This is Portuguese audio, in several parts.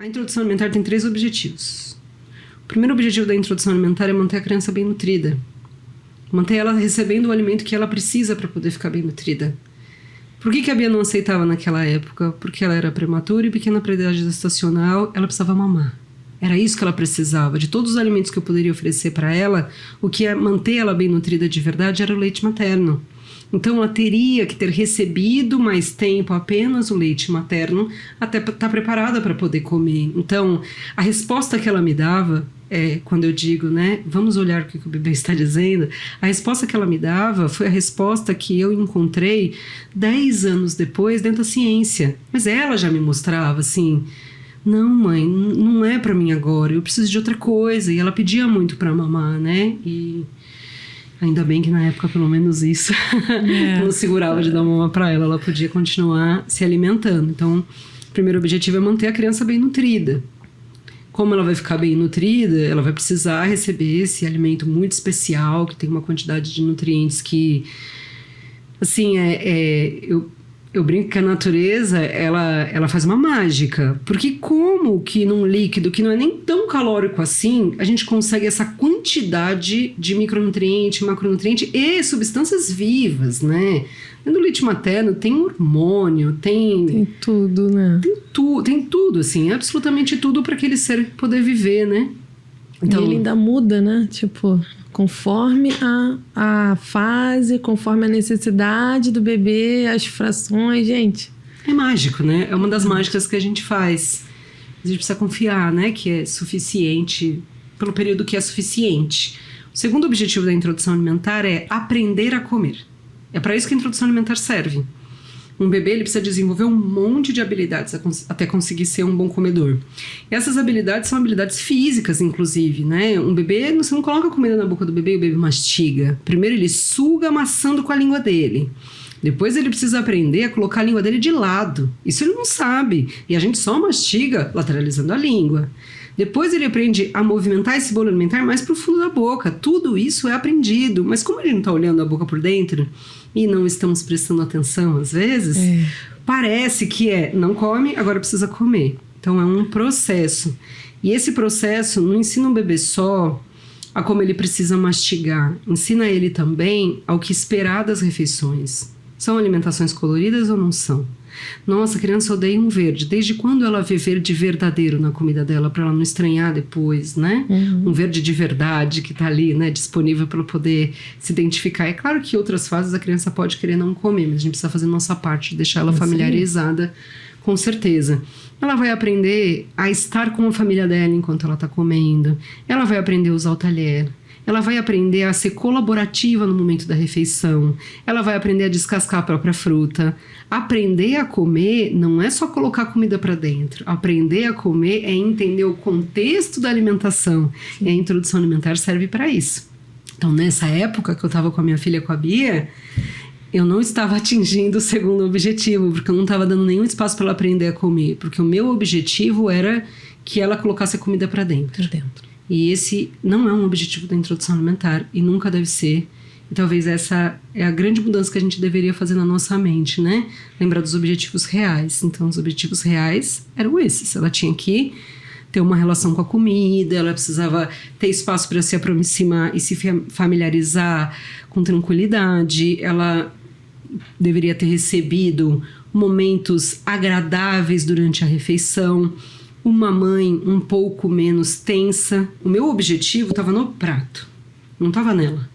A introdução alimentar tem 3 objetivos. O primeiro objetivo da introdução alimentar é manter a criança bem nutrida. Manter ela recebendo o alimento que ela precisa para poder ficar bem nutrida. Por que a Bia não aceitava naquela época? Porque ela era prematura e pequena para a idade gestacional, ela precisava mamar. Era isso que ela precisava. De todos os alimentos que eu poderia oferecer para ela, o que ia manter ela bem nutrida de verdade era o leite materno. Então ela teria que ter recebido mais tempo apenas o leite materno até estar preparada para poder comer. Então a resposta que ela me dava, quando eu digo, né, vamos olhar o que o bebê está dizendo, a resposta que ela me dava foi a resposta que eu encontrei 10 anos depois dentro da ciência. Mas ela já me mostrava assim, não mãe, não é para mim agora, eu preciso de outra coisa. E ela pedia muito para mamar, né, e ainda bem que na época pelo menos isso não segurava de dar uma para ela podia continuar se alimentando. Então o primeiro objetivo é manter a criança bem nutrida. Como ela vai ficar bem nutrida, ela vai precisar receber esse alimento muito especial, que tem uma quantidade de nutrientes que, assim, eu brinco que a natureza, ela faz uma mágica. Porque como que num líquido que não é nem tão calórico assim, a gente consegue essa quantidade de micronutriente, macronutriente e substâncias vivas, né? No leite materno tem hormônio, tem tudo, né? Tem tudo, assim, absolutamente tudo para aquele ser poder viver, né? Então, e ele ainda muda, né? Tipo, conforme a fase, conforme a necessidade do bebê, as frações, gente. É mágico, né? É uma das mágicas que a gente faz. A gente precisa confiar, né? Que é suficiente, pelo período que é suficiente. O segundo objetivo da introdução alimentar é aprender a comer. É para isso que a introdução alimentar serve. Um bebê ele precisa desenvolver um monte de habilidades até conseguir ser um bom comedor. E essas habilidades são habilidades físicas, inclusive, né? Um bebê, você não coloca comida na boca do bebê e o bebê mastiga. Primeiro ele suga amassando com a língua dele. Depois ele precisa aprender a colocar a língua dele de lado. Isso ele não sabe. E a gente só mastiga lateralizando a língua. Depois ele aprende a movimentar esse bolo alimentar mais pro fundo da boca. Tudo isso é aprendido. Mas como a gente não tá olhando a boca por dentro e não estamos prestando atenção às vezes, parece que não come, agora precisa comer. Então é um processo. E esse processo não ensina um bebê só a como ele precisa mastigar. Ensina ele também ao que esperar das refeições. São alimentações coloridas ou não são? Nossa, a criança odeia um verde. Desde quando ela vê verde verdadeiro na comida dela, para ela não estranhar depois, né? Um verde de verdade que tá ali, né? Disponível para poder se identificar. É claro que em outras fases a criança pode querer não comer, mas a gente precisa fazer a nossa parte, deixar ela familiarizada, com certeza. Ela vai aprender a estar com a família dela enquanto ela tá comendo. Ela vai aprender a usar o talher. Ela vai aprender a ser colaborativa no momento da refeição. Ela vai aprender a descascar a própria fruta. Aprender a comer não é só colocar comida para dentro. Aprender a comer é entender o contexto da alimentação. E a introdução alimentar serve para isso. Então, nessa época que eu estava com a minha filha, com a Bia, eu não estava atingindo o segundo objetivo, porque eu não estava dando nenhum espaço para ela aprender a comer. Porque o meu objetivo era que ela colocasse a comida para dentro. E esse não é um objetivo da introdução alimentar e nunca deve ser. E talvez essa é a grande mudança que a gente deveria fazer na nossa mente, né? Lembrar dos objetivos reais. Então, os objetivos reais eram esses. Ela tinha que ter uma relação com a comida, ela precisava ter espaço para se aproximar e se familiarizar com tranquilidade. Ela deveria ter recebido momentos agradáveis durante a refeição. Uma mãe um pouco menos tensa. O meu objetivo estava no prato, não estava nela.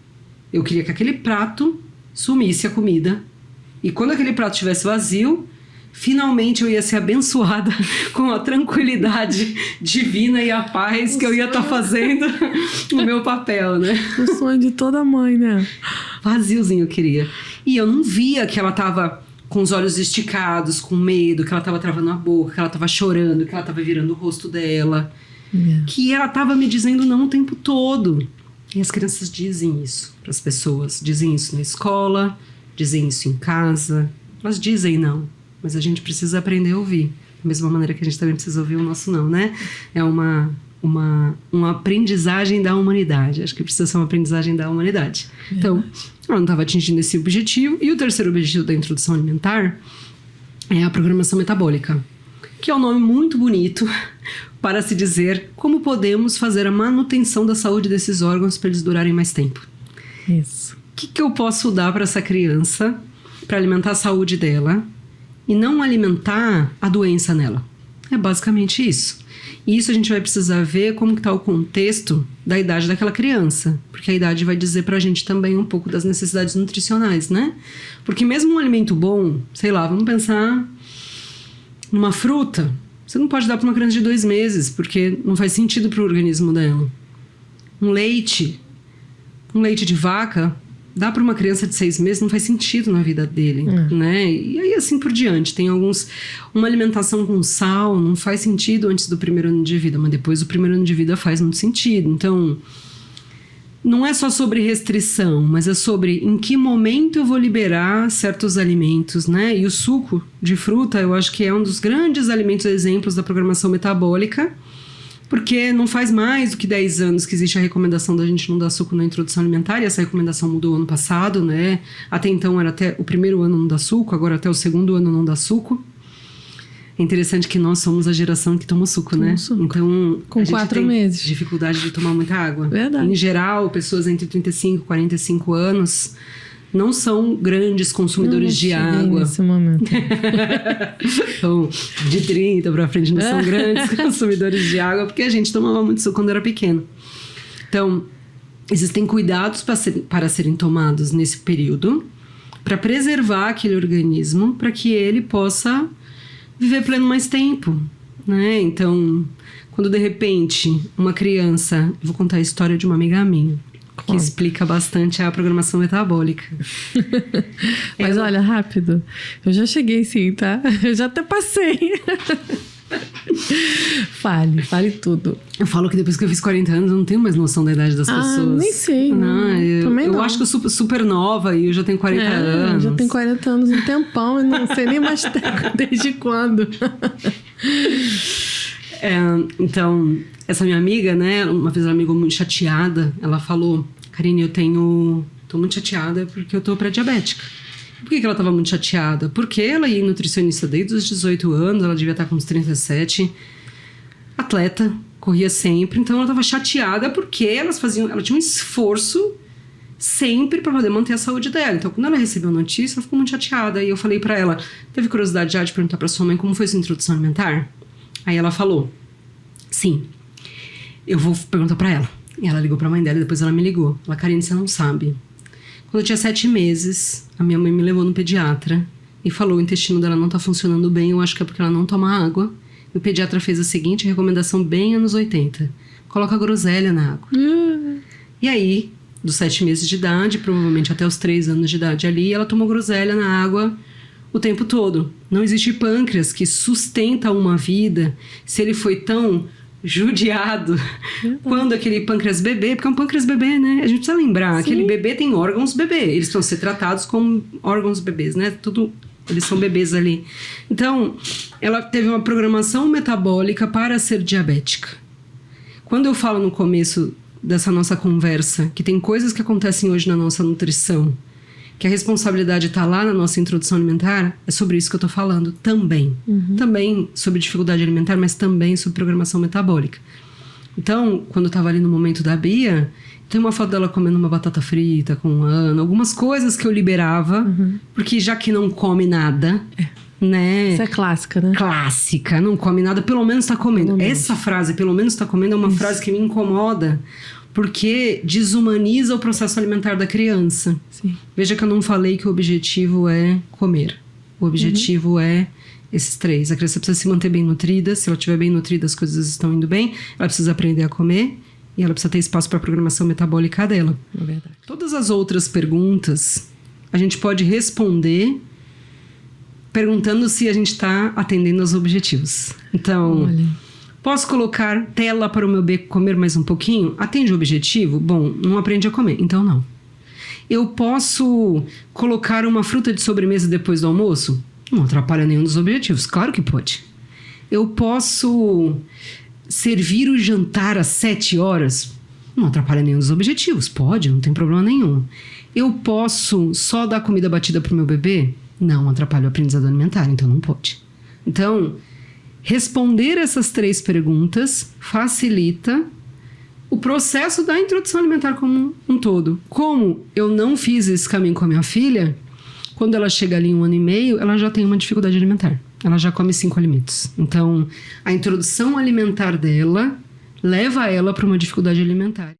Eu queria que aquele prato sumisse a comida. E quando aquele prato estivesse vazio, finalmente eu ia ser abençoada com a tranquilidade divina e a paz que eu ia estar fazendo o meu papel, né? O sonho de toda mãe, né? Vaziozinho eu queria. E eu não via que ela estava com os olhos esticados, com medo, que ela estava travando a boca, que ela estava chorando, que ela estava virando o rosto dela. Que ela estava me dizendo não o tempo todo. E as crianças dizem isso para as pessoas. Dizem isso na escola, dizem isso em casa. Elas dizem não, mas a gente precisa aprender a ouvir. Da mesma maneira que a gente também precisa ouvir o nosso não, né? É uma aprendizagem da humanidade. Acho que precisa ser uma aprendizagem da humanidade. Então, ela não estava atingindo esse objetivo. E o terceiro objetivo da introdução alimentar é a programação metabólica, que é um nome muito bonito para se dizer como podemos fazer a manutenção da saúde desses órgãos para eles durarem mais tempo. Isso. O que eu posso dar para essa criança para alimentar a saúde dela e não alimentar a doença nela? É basicamente isso. E isso a gente vai precisar ver como está o contexto da idade daquela criança. Porque a idade vai dizer pra gente também um pouco das necessidades nutricionais, né? Porque mesmo um alimento bom, sei lá, vamos pensar numa fruta. Você não pode dar para uma criança de 2 meses, porque não faz sentido pro organismo dela. Um leite de vaca, dá para uma criança de 6 meses, não faz sentido na vida dele, né? E aí assim por diante. Tem uma alimentação com sal não faz sentido antes do 1º ano de vida, mas depois do 1º ano de vida faz muito sentido. Então, não é só sobre restrição, mas é sobre em que momento eu vou liberar certos alimentos, né? E o suco de fruta, eu acho que é um dos grandes alimentos exemplos da programação metabólica, porque não faz mais do que 10 anos que existe a recomendação da gente não dar suco na introdução alimentar, e essa recomendação mudou ano passado, né? Até então era até o 1º ano não dá suco, agora até o 2º ano não dá suco. É interessante que nós somos a geração que toma suco, né? Suco. Então, com a gente 4 tem meses. dificuldade de tomar muita água. Verdade. Em geral, pessoas entre 35 e 45 anos não são grandes consumidores de água. Nesse momento. Então, de 30 pra frente não são grandes consumidores de água, porque a gente tomava muito suco quando era pequeno. Então, existem cuidados para serem tomados nesse período, para preservar aquele organismo, para que ele possa viver pleno mais tempo, né? Então, quando de repente uma criança... Eu vou contar a história de uma amiga minha, que explica bastante a programação metabólica. Mas olha, rápido. Eu já cheguei sim, tá? Eu já até passei. Fale tudo. Eu falo que depois que eu fiz 40 anos, eu não tenho mais noção da idade das pessoas. Nem sei. Eu acho que eu sou super nova e eu já tenho 40 anos. Eu já tenho 40 anos um tempão e não sei nem mais desde quando. Então, essa minha amiga, né, uma vez ela me ligou muito chateada. Ela falou: Karine, tô muito chateada porque eu tô pré-diabética. Por que ela estava muito chateada? Porque ela ia em nutricionista desde os 18 anos, ela devia estar com uns 37, atleta, corria sempre, então ela estava chateada porque ela tinha um esforço sempre para poder manter a saúde dela. Então, quando ela recebeu a notícia, ela ficou muito chateada. E eu falei para ela: teve curiosidade já de perguntar para sua mãe como foi sua introdução alimentar? Aí ela falou: sim, eu vou perguntar para ela. E ela ligou para a mãe dela e depois ela me ligou. Ela: Karine, você não sabe. Quando eu tinha 7 meses, a minha mãe me levou no pediatra e falou: o intestino dela não tá funcionando bem, eu acho que é porque ela não toma água. E o pediatra fez a seguinte recomendação bem anos 80: coloca groselha na água. E aí, dos 7 meses de idade, provavelmente até os 3 anos de idade ali, ela tomou groselha na água o tempo todo. Não existe pâncreas que sustenta uma vida se ele foi tão judiado quando aquele pâncreas bebê, porque é um pâncreas bebê, né? A gente precisa lembrar, aquele bebê tem órgãos bebê, eles precisam ser tratados como órgãos bebês, né? Tudo, eles são bebês ali. Então, ela teve uma programação metabólica para ser diabética. Quando eu falo no começo dessa nossa conversa que tem coisas que acontecem hoje na nossa nutrição, que a responsabilidade está lá na nossa introdução alimentar, é sobre isso que eu tô falando também. Também sobre dificuldade alimentar, mas também sobre programação metabólica. Então, quando eu tava ali no momento da Bia, tem uma foto dela comendo uma batata frita com Ana, algumas coisas que eu liberava, porque já que não come nada, né? Isso é clássica, né? Clássica, não come nada, pelo menos tá comendo. Essa frase, pelo menos tá comendo, é uma frase que me incomoda, porque desumaniza o processo alimentar da criança. Sim. Veja que eu não falei que o objetivo é comer. O objetivo é esses 3. A criança precisa se manter bem nutrida. Se ela estiver bem nutrida, as coisas estão indo bem. Ela precisa aprender a comer. E ela precisa ter espaço para a programação metabólica dela. É verdade. Todas as outras perguntas, a gente pode responder perguntando se a gente está atendendo aos objetivos. Então... Olha. Posso colocar tela para o meu bebê comer mais um pouquinho? Atende o objetivo? Bom, não aprende a comer, então não. Eu posso colocar uma fruta de sobremesa depois do almoço? Não atrapalha nenhum dos objetivos, claro que pode. Eu posso servir o jantar às 7 horas? Não atrapalha nenhum dos objetivos, pode, não tem problema nenhum. Eu posso só dar comida batida para o meu bebê? Não atrapalha o aprendizado alimentar, então não pode. Então... responder essas 3 perguntas facilita o processo da introdução alimentar como um todo. Como eu não fiz esse caminho com a minha filha, quando ela chega ali em 1 ano e meio, ela já tem uma dificuldade alimentar. Ela já come 5 alimentos. Então, a introdução alimentar dela leva ela para uma dificuldade alimentar.